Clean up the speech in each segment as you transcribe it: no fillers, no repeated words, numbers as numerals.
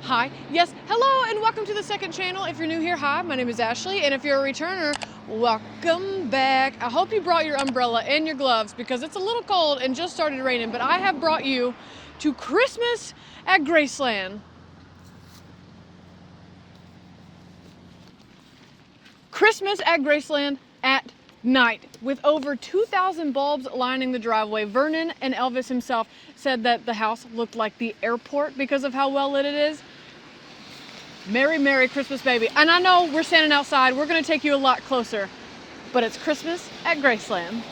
Hi, yes, hello, and welcome to the second channel. If you're new here, hi, my name is Ashley, and if you're a returner, welcome back. I hope you brought your umbrella and your gloves because it's a little cold and just started raining, but I have brought you to Christmas at Graceland. Christmas at Graceland at night with over 2,000 bulbs lining the driveway. Vernon and Elvis himself said that the house looked like the airport because of how well lit it is. Merry, Merry Christmas, baby. And I know we're standing outside. We're going to take you a lot closer, but it's Christmas at Graceland.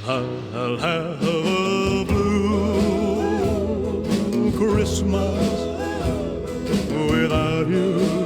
I'll have a blue Christmas without you.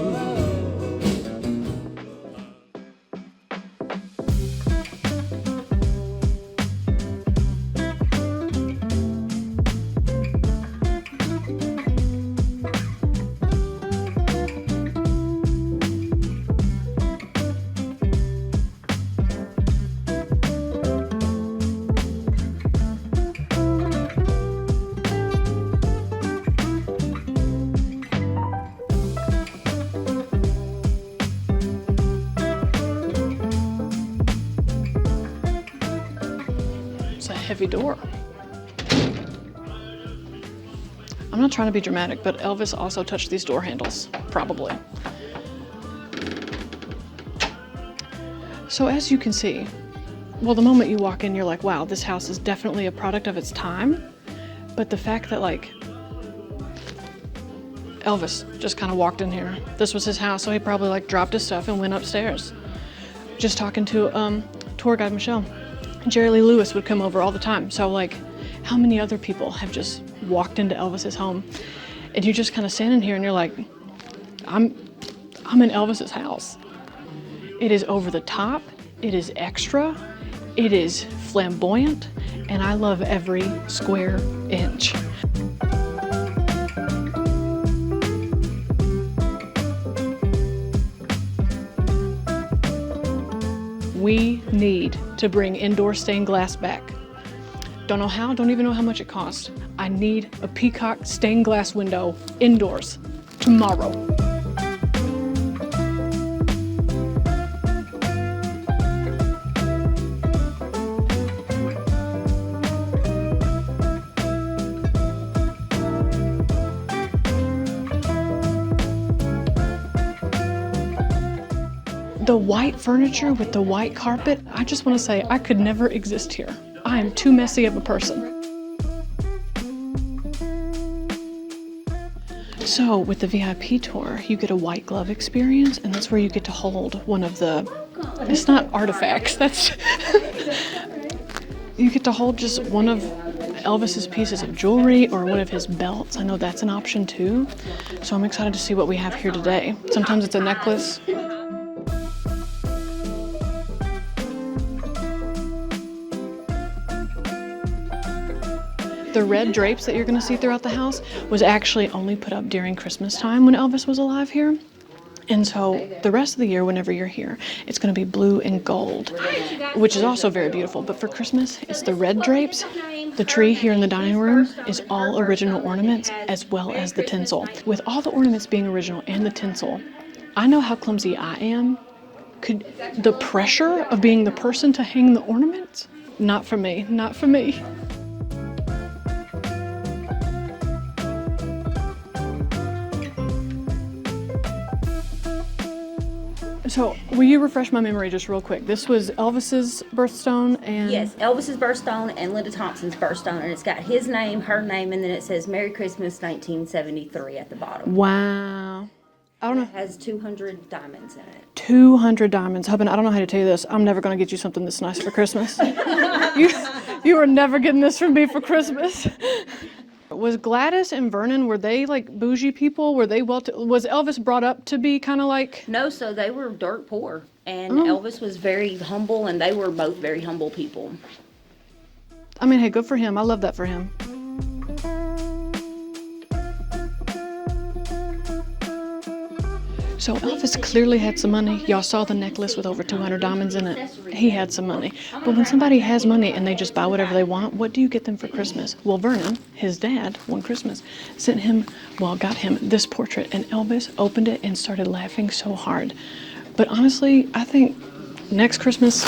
Heavy door. I'm not trying to be dramatic, but Elvis also touched these door handles, probably. So as you can see, well, the moment you walk in, you're like, wow, this house is definitely a product of its time. But the fact that like Elvis just kind of walked in here. This was his house, so he probably like dropped his stuff and went upstairs. Just talking to tour guide Michelle. Jerry Lee Lewis would come over all the time. So like, how many other people have just walked into Elvis's home? And you're just kind of standing here and you're like, I'm in Elvis's house. It is over the top, it is extra, it is flamboyant, and I love every square inch. We need to bring indoor stained glass back. Don't know how, don't even know how much it costs. I need a peacock stained glass window indoors tomorrow. The white furniture with the white carpet, I just want to say I could never exist here. I am too messy of a person. So with the VIP tour, you get a white glove experience, and that's where you get to hold one of the, it's not artifacts, that's, you get to hold just one of Elvis's pieces of jewelry or one of his belts. I know that's an option too. So I'm excited to see what we have here today. Sometimes it's a necklace. The red drapes that you're gonna see throughout the house was actually only put up during Christmas time when Elvis was alive here. And so the rest of the year, whenever you're here, it's gonna be blue and gold, which is also very beautiful. But for Christmas, it's the red drapes. The tree here in the dining room is all original ornaments, as well as the tinsel. With all the ornaments being original and the tinsel, I know how clumsy I am. Could the pressure of being the person to hang the ornaments? Not for me, not for me. So, will you refresh my memory just real quick? This was Elvis's birthstone and... Yes, Elvis's birthstone and Linda Thompson's birthstone, and it's got his name, her name, and then it says Merry Christmas 1973 at the bottom. Wow. I don't know. It has 200 diamonds in it. 200 diamonds. Hubin, I don't know how to tell you this. I'm never going to get you something this nice for Christmas. you are never getting this from me for Christmas. Was Gladys and Vernon, were they like bougie people? Were they was Elvis brought up to be kind of like? No, so they were dirt poor, and Elvis was very humble, and they were both very humble people. I mean, hey, good for him. I love that for him. So Elvis clearly had some money. Y'all saw the necklace with over 200 diamonds in it. He had some money. But when somebody has money and they just buy whatever they want, what do you get them for Christmas? Well, Vernon, his dad, one Christmas, got him this portrait, and Elvis opened it and started laughing so hard. But honestly, I think next Christmas,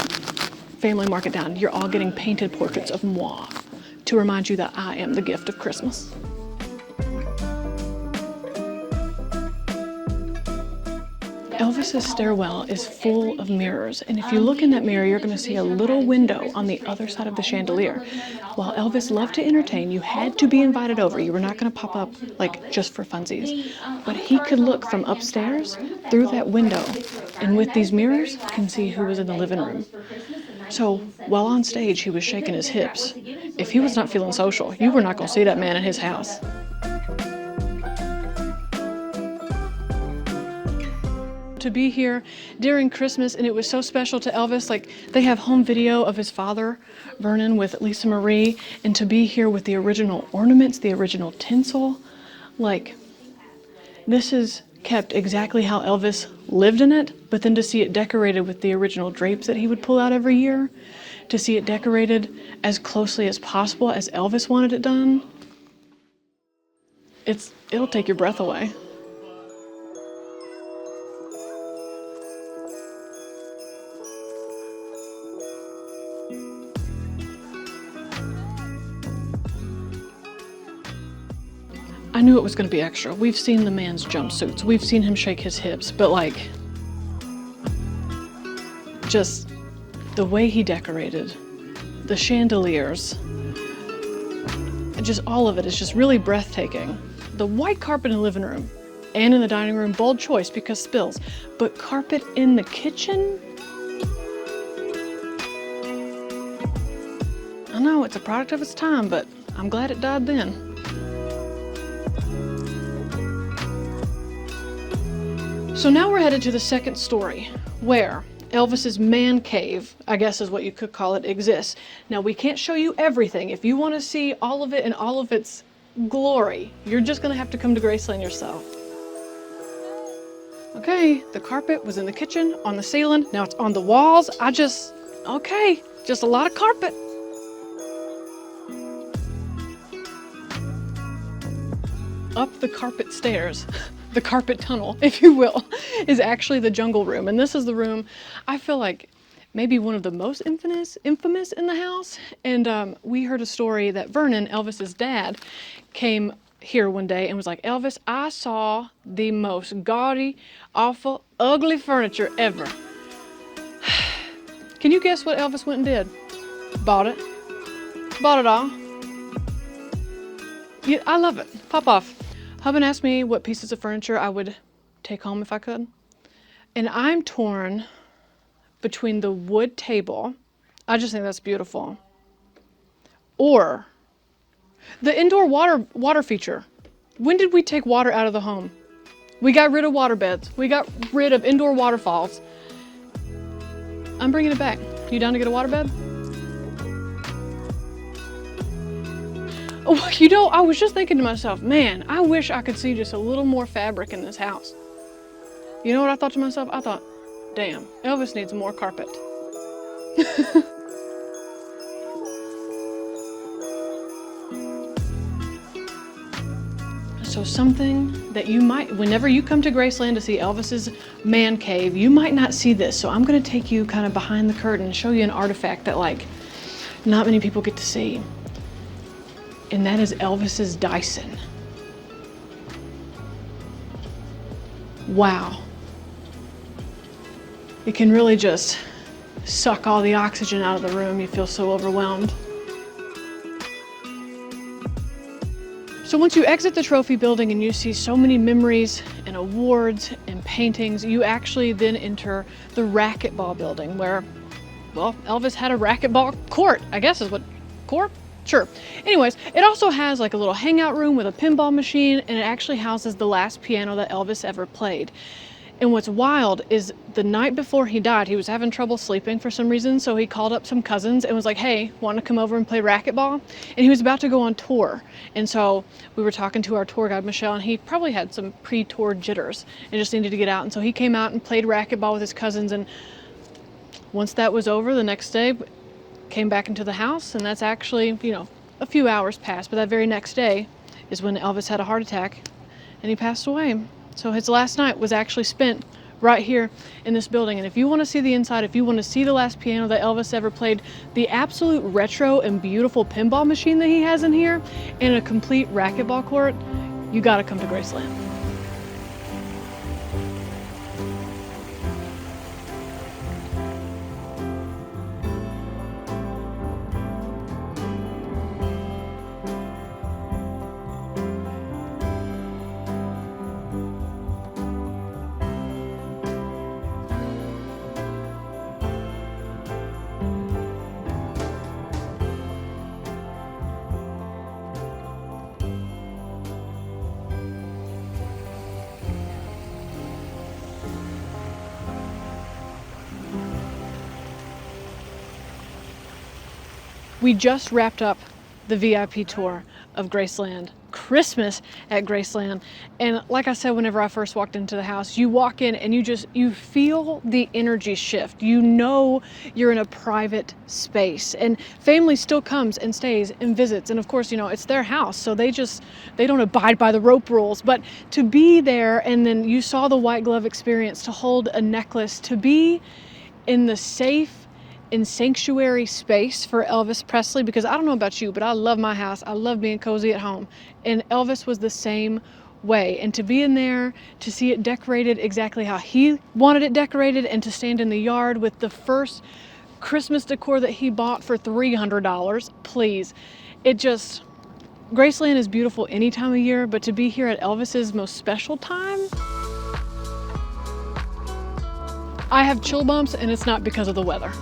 family, mark it down. You're all getting painted portraits of moi to remind you that I am the gift of Christmas. Elvis's stairwell is full of mirrors, and if you look in that mirror, you're going to see a little window on the other side of the chandelier. While Elvis loved to entertain, you had to be invited over. You were not going to pop up like just for funsies. But he could look from upstairs through that window, and with these mirrors, can see who was in the living room. So while on stage, he was shaking his hips. If he was not feeling social, you were not going to see that man in his house. To be here during Christmas, and it was so special to Elvis. Like, they have home video of his father, Vernon, with Lisa Marie, and to be here with the original ornaments, the original tinsel. Like, this is kept exactly how Elvis lived in it, but then to see it decorated with the original drapes that he would pull out every year, to see it decorated as closely as possible as Elvis wanted it done, it'll take your breath away. I knew it was going to be extra. We've seen the man's jumpsuits. We've seen him shake his hips, but like, just the way he decorated, the chandeliers, just all of it is just really breathtaking. The white carpet in the living room and in the dining room, bold choice because spills, but carpet in the kitchen? I know it's a product of its time, but I'm glad it died then. So now we're headed to the second story, where Elvis's man cave, I guess is what you could call it, exists. Now we can't show you everything. If you want to see all of it in all of its glory, you're just going to have to come to Graceland yourself. Okay, the carpet was in the kitchen, on the ceiling, now it's on the walls. Just a lot of carpet. Up the carpet stairs. The carpet tunnel, if you will, is actually the jungle room. And this is the room I feel like maybe one of the most infamous in the house. And we heard a story that Vernon, Elvis's dad, came here one day and was like, Elvis, I saw the most gaudy, awful, ugly furniture ever. Can you guess what Elvis went and did? Bought it. Bought it all. Yeah, I love it. Pop off. Hubin asked me what pieces of furniture I would take home if I could. And I'm torn between the wood table, I just think that's beautiful, or the indoor water feature. When did we take water out of the home? We got rid of water beds. We got rid of indoor waterfalls. I'm bringing it back. You down to get a waterbed? Oh, I was just thinking to myself, man, I wish I could see just a little more fabric in this house. You know what I thought to myself? I thought, damn, Elvis needs more carpet. So something that you might, whenever you come to Graceland to see Elvis's man cave, you might not see this. So I'm gonna take you kind of behind the curtain and show you an artifact that like not many people get to see. And that is Elvis's Dyson. Wow. It can really just suck all the oxygen out of the room. You feel so overwhelmed. So once you exit the trophy building and you see so many memories and awards and paintings, you actually then enter the racquetball building where, well, Elvis had a racquetball court, I guess is what, court? Sure. Anyways, it also has like a little hangout room with a pinball machine, and it actually houses the last piano that Elvis ever played. And what's wild is the night before he died, he was having trouble sleeping for some reason, so he called up some cousins and was like, hey, want to come over and play racquetball? And he was about to go on tour. And so we were talking to our tour guide, Michelle, and he probably had some pre-tour jitters and just needed to get out. And so he came out and played racquetball with his cousins. And once that was over, the next day, came back into the house, and that's actually, you know, a few hours passed. But that very next day is when Elvis had a heart attack and he passed away. So his last night was actually spent right here in this building. And if you want to see the inside, if you want to see the last piano that Elvis ever played, the absolute retro and beautiful pinball machine that he has in here, and a complete racquetball court, you got to come to Graceland. We just wrapped up the VIP tour of Graceland, Christmas at Graceland. And like I said, whenever I first walked into the house, you walk in and you feel the energy shift. You know you're in a private space, and family still comes and stays and visits. And of course, you know, it's their house, so they don't abide by the rope rules. But to be there, and then you saw the white glove experience, to hold a necklace, to be in the safe in sanctuary space for Elvis Presley, because I don't know about you, but I love my house. I love being cozy at home. And Elvis was the same way. And to be in there, to see it decorated exactly how he wanted it decorated, and to stand in the yard with the first Christmas decor that he bought for $300, please. Graceland is beautiful any time of year, but to be here at Elvis's most special time, I have chill bumps, and it's not because of the weather.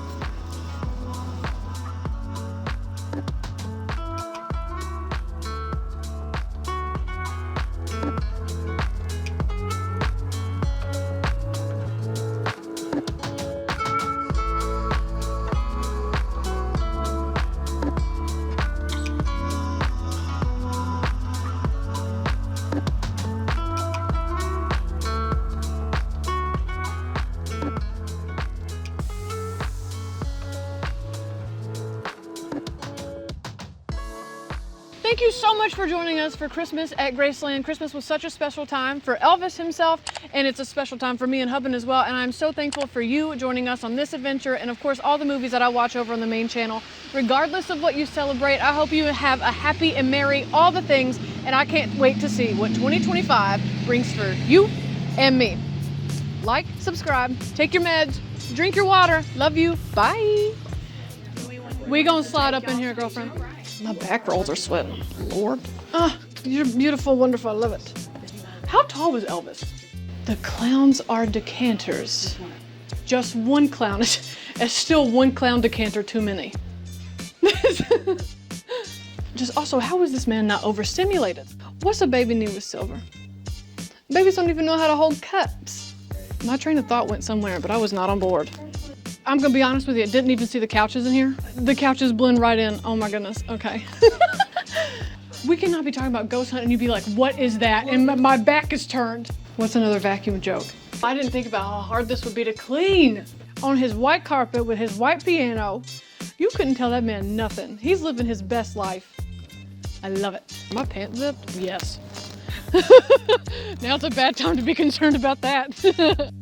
Thank you so much for joining us for Christmas at Graceland. Christmas was such a special time for Elvis himself, and it's a special time for me and Hubban as well. And I'm so thankful for you joining us on this adventure, and of course all the movies that I watch over on the main channel. Regardless of what you celebrate, I hope you have a happy and merry all the things, and I can't wait to see what 2025 brings for you and me. Like, subscribe, take your meds, drink your water. Love you. Bye. We gonna slide up in here, girlfriend. My back rolls are sweating. Lord. Ah, you're beautiful, wonderful. I love it. How tall was Elvis? The clowns are decanters. Just one clown is still one clown decanter too many. Just also, how is this man not overstimulated? What's a baby need with silver? Babies don't even know how to hold cups. My train of thought went somewhere, but I was not on board. I'm gonna be honest with you, I didn't even see the couches in here. The couches blend right in. Oh my goodness, okay. We cannot be talking about ghost hunting and you'd be like, what is that? And my back is turned. What's another vacuum joke? I didn't think about how hard this would be to clean. On his white carpet with his white piano, you couldn't tell that man nothing. He's living his best life. I love it. My pants zipped? Yes. Now it's a bad time to be concerned about that.